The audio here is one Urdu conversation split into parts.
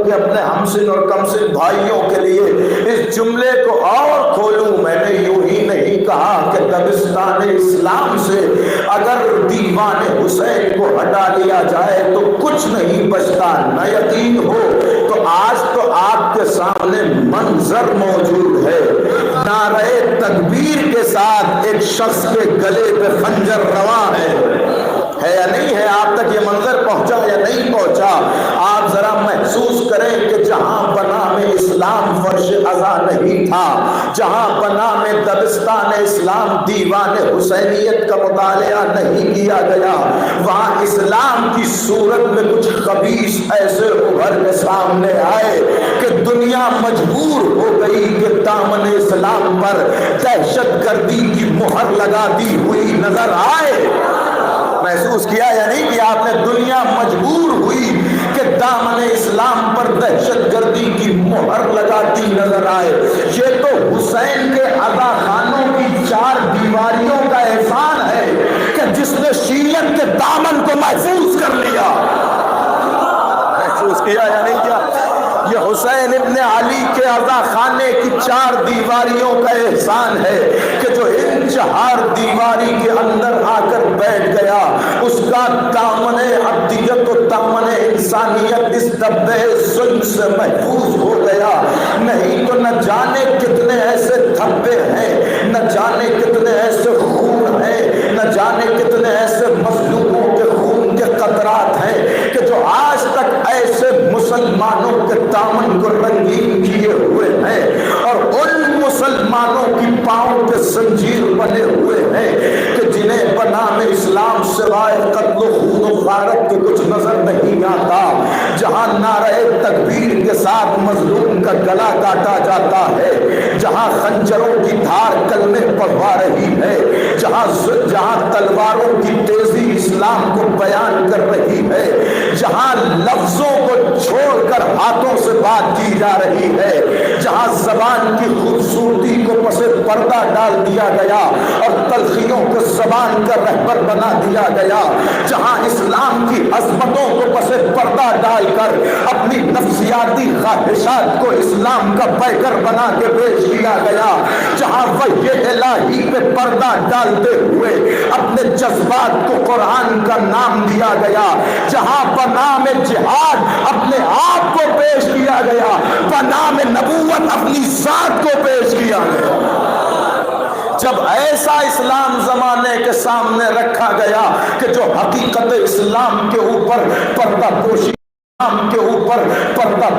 کہ اپنے ہمسن اور کمسن بھائیوں کے لیے اس جملے کو اور کھولوں، میں نے یوں ہی نہیں کہا کہ دبستان اسلام سے اگر دیوان حسین کو ہٹا لیا جائے تو کچھ نہیں بچتا۔ نہ یقین ہو تو آج تو آپ کے سامنے منظر موجود ہے، نعرہ تکبیر کے ساتھ ایک شخص کے گلے پہ خنجر رواں ہے یا نہیں ہے؟ آپ تک یہ منظر پہنچا یا نہیں پہنچا؟ آپ ذرا محسوس کریں کہ جہاں بنام اسلام فرش ازا نہیں تھا، جہاں بنام دبستان اسلام دیوان حسینیت کا مطالعہ نہیں کیا گیا، وہاں اسلام کی صورت میں کچھ خبیث ایسے ابھر کے سامنے آئے کہ دنیا مجبور ہو گئی کہ دامن اسلام پر دہشت گردی کی مہر لگاتی ہوئی نظر آئے۔ محسوس کیا یا نہیں کہ آپ نے؟ دنیا مجبور ہوئی کہ دامن اسلام پر دہشت گردی کی مہر لگاتی نظر آئے۔ یہ تو حسین کے عزا خانوں کی چار دیواریوں کا احسان ہے کہ جس نے شیعت کے دامن کو محفوظ کر لیا۔ محسوس کیا یا نہیں کیا؟ یہ حسین ابن علی کے عزا خانے کی چار دیواریوں کا احسان ہے کہ جو ان چار دیواری کے اندر آ کر بیٹھ گیا، اس کا دامن ابدیت و دامن انسانیت اس دبے ظلم سے محفوظ ہو گیا۔ نہیں تو نہ جانے کتنے ایسے دھبے ہیں، نہ جانے کتنے ایسے خون ہیں، نہ جانے کتنے ایسے مظلوموں کے خون کے قطرات ہیں کہ جو آج تک ایسے مسلمانوں کے دامن کو رنگین کیے ہوئے ہیں اور ان مسلمانوں کی پاؤں کے زنجیر بنے ہوئے ہیں کہ جنہیں بنام اسلام سوائے قتل و خون و غارت کے کچھ نظر نہیں آتا۔ جہاں نعرہ تکبیر کے ساتھ مظلوم کا گلا کاٹا جاتا ہے، جہاں خنجروں کی دھار کلمے پڑھوا رہی ہے، جہاں تلواروں کی تیزی اسلام کو بیان کر رہی ہے، جہاں لفظوں کو چھوڑ کر ہاتھوں سے بات کی جا رہی ہے، جہاں زبان کی خوبصورتی کو پس پردہ ڈال دیا گیا اور تلخیوں کو زبان کا رہبر بنا دیا گیا، جہاں اسلام کی عظمتوں کو پس پردہ ڈال کر اپنی نفسیاتی خواہشات کو اسلام کا پیکر بنا کے پیش کیا گیا، جہاں وحی الہی پہ پردہ ڈالتے ہوئے اپنے جذبات کو قرآن کا نام دیا گیا، جہاں بنام جہاد اپنے آپ کو پیش کیا گیا، بنام نبوت اپنی ذات کو پیش کیا گیا۔ جب ایسا اسلام زمانے کے سامنے رکھا گیا کہ جو حقیقت اسلام کے اوپر پردہ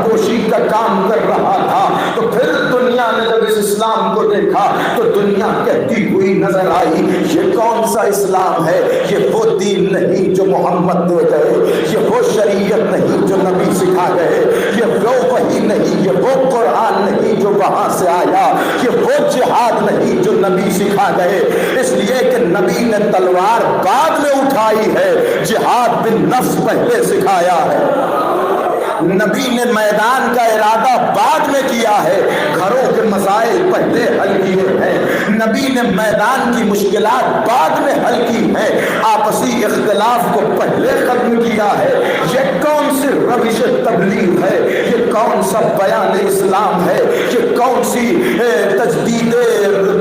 پوشی کا کام کر رہا تھا، تو پھر دنیا نے جب اس اسلام کو دیکھا تو دنیا کہتی ہوئی نظر آئی، یہ کون سا اسلام ہے؟ یہ وہ دین نہیں جو محمد دے گئے، یہ وہ شریعت نہیں جو نبی سکھا گئے، یہ وہ وحی نہیں، یہ وہ قرآن نہیں جو وہاں سے آیا، یہ وہ جہاد نہیں جو نبی سکھا گئے۔ اس لیے کہ نبی نے تلوار بعد میں اٹھائی ہے، جہاد بالنفس پہلے سکھایا ہے۔ نبی نے میدان کا ارادہ بعد میں کیا ہے، گھروں کے مسائل پہلے حل کیے ہیں۔ نبی نے میدان کی مشکلات بعد میں حل کی ہیں، آپسی اختلاف کو پہلے ختم کیا ہے۔ یہ کون سی روش تبلیغ ہے؟ یہ کون سا بیان اسلام ہے؟ یہ کون سی تجدید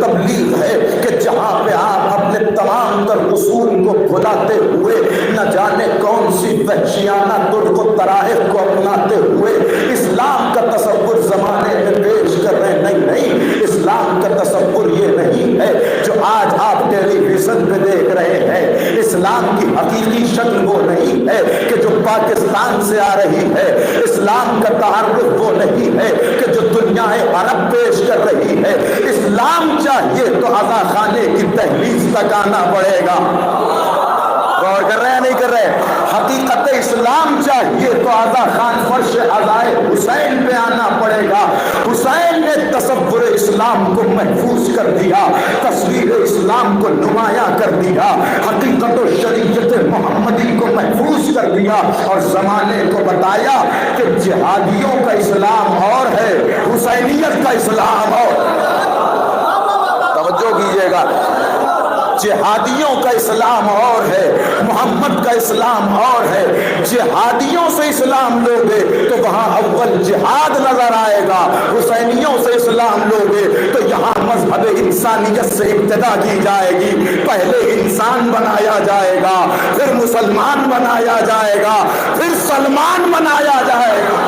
تبلیغ ہے کہ جہاں پہ آپ اپنے تمام تر اصول کو بھلاتے ہوئے نہ جانے کون سی وحشیانہ طرق و طرائق کو اپناتے ہوئے اسلام کا تصور زمانے میں پیش کر رہے ہیں؟ نہیں، اسلام کا تصور یہ نہیں ہے جو آج آپ ٹیلی ویژن پہ دیکھ رہے ہیں۔ اسلام کی حقیقی شکل وہ نہیں ہے کہ جو پاکستان سے آ رہی ہے، اسلام کا تعارف وہ نہیں ہے کہ جو دنیا عرب پیش کر رہی ہے۔ اسلام چاہیے تو عزا خانے کی دہلیز تک آنا پڑے گا۔ غور کر رہے ہیں نہیں کر رہے؟ حقیقت اسلام چاہیے تو عزا خان فرش عزائے حسین پہ آنا پڑے گا۔ حسین نے تصور اسلام کو محفوظ کر دیا، تصویر اسلام کو نمایاں کر دیا، حقیقت و شریعت محمدی کو محفوظ کر دیا اور زمانے کو بتایا کہ جہادیوں کا اسلام اور ہے، حسینیت کا اسلام اور۔ توجہ کیجیے گا، جہادیوں کا اسلام اور ہے، محمد کا اسلام اور ہے۔ جہادیوں سے اسلام لوگے تو وہاں اول جہاد نظر آئے گا، حسینیوں سے اسلام لوگے تو یہاں مذہب انسانیت سے ابتدا کی جائے گی۔ پہلے انسان بنایا جائے گا، پھر مسلمان بنایا جائے گا، پھر سلمان بنایا جائے گا۔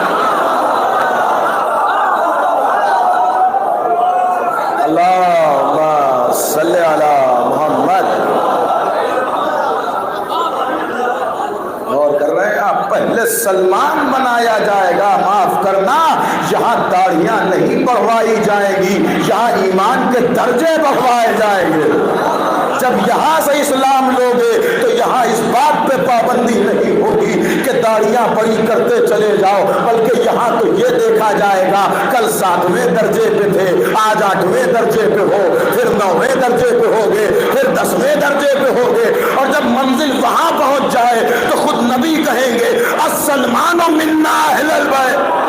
اللہم صلی علی محمد۔ اور کر رہے ہیں آپ، پہلے سلمان بنایا جائے گا۔ معاف کرنا، یہاں داڑھیاں نہیں بڑھوائی جائیں گی، یہاں ایمان کے درجے بڑھوائے جائیں گے۔ جب یہاں سے اسلام لوگے تو یہاں اس بات پہ پابندی نہیں ہوگی کہ داڑھیاں بڑی کرتے چلے جاؤ، بلکہ یہاں تو یہ دیکھا جائے گا کل 7ویں درجے پہ تھے، آج 8ویں درجے پہ ہو، پھر 9ویں درجے پہ ہوگے، پھر 10ویں درجے پہ ہوگے، اور جب منزل وہاں پہنچ جائے تو خود نبی کہیں گے السلمان منا اہل البیت۔